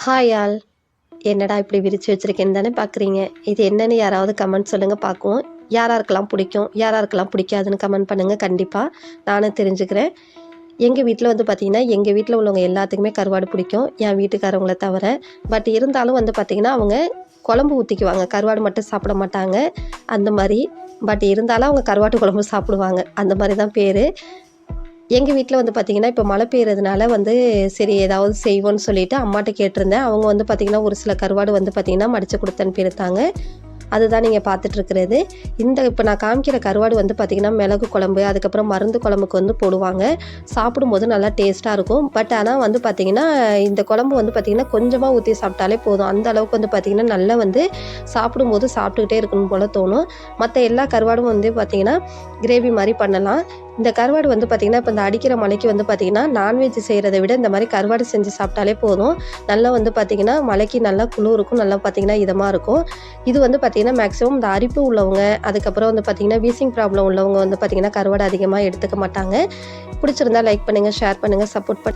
Hi all. என்னடா இப்படி விரிச்சு வச்சிருக்கேன்னு தானே பார்க்குறீங்க. இது என்னன்னு யாராவது கமெண்ட் சொல்லுங்கள் பார்க்குவோம். யாராருக்கெல்லாம் பிடிக்கும், யாராருக்கெல்லாம் பிடிக்காதுன்னு கமெண்ட் பண்ணுங்கள். கண்டிப்பாக நானும் தெரிஞ்சுக்கிறேன். எங்கள் வீட்டில் வந்து பார்த்திங்கன்னா, எங்கள் வீட்டில் உள்ளவங்க எல்லாத்துக்குமே கருவாடு பிடிக்கும், என் வீட்டுக்காரவங்கள தவிர. பட் இருந்தாலும் வந்து பார்த்திங்கன்னா, அவங்க குழம்பு ஊற்றிக்குவாங்க, கருவாடு மட்டும் சாப்பிட மாட்டாங்க அந்த மாதிரி. பட் இருந்தாலும் அவங்க கருவாட்டு குழம்பு சாப்பிடுவாங்க, அந்த மாதிரி தான் பேர். எங்கள் வீட்டில் வந்து பார்த்திங்கன்னா, இப்போ மழை பெய்யறதுனால வந்து சரி ஏதாவது செய்வோன்னு சொல்லிவிட்டு அம்மாட்ட கேட்டிருந்தேன். அவங்க வந்து பார்த்திங்கன்னா, ஒரு சில கருவாடு வந்து பார்த்திங்கன்னா மடித்து கொடுத்து அனுப்பியிருந்தாங்க. அதுதான் நீங்கள் பார்த்துட்ருக்கிறது. இப்போ நான் காமிக்கிற கருவாடு வந்து பார்த்திங்கன்னா, மிளகு குழம்பு, அதுக்கப்புறம் மருந்து குழம்புக்கு வந்து போடுவாங்க. சாப்பிடும்போது நல்லா டேஸ்ட்டாக இருக்கும். பட் ஆனால் வந்து பார்த்திங்கன்னா, இந்த குழம்பு வந்து பார்த்திங்கன்னா கொஞ்சமாக ஊற்றி சாப்பிட்டாலே போதும். அந்த அளவுக்கு வந்து பார்த்திங்கன்னா, நல்லா வந்து சாப்பிடும்போது சாப்பிட்டுக்கிட்டே இருக்கணும் போல் தோணும். மற்ற எல்லா கருவாடும் வந்து பார்த்திங்கன்னா கிரேவி மாதிரி பண்ணலாம். இந்த கருவாடு வந்து பார்த்திங்கன்னா, இப்போ இந்த அடிக்கிற மழைக்கு வந்து பார்த்திங்கன்னா, நான்வெஜ் செய்கிறத விட இந்த மாதிரி கருவாடு செஞ்சு சாப்பிட்டாலே போதும். நல்லா வந்து பார்த்திங்கன்னா, மழைக்கு நல்லா குளிருக்கும், நல்லா பார்த்திங்கன்னா இதமாக இருக்கும். இது வந்து பார்த்திங்கன்னா மேக்ஸிமம் இந்த அரிப்பு உள்ளவங்க, அதுக்கப்புறம் வந்து பார்த்திங்கன்னா வீசிங் ப்ராப்ளம் உள்ளவங்க வந்து பார்த்திங்கன்னா கருவாடு அதிகமாக எடுத்துக்க மாட்டாங்க. பிடிச்சிருந்தா லைக் பண்ணுங்கள், ஷேர் பண்ணுங்கள், சப்போர்ட்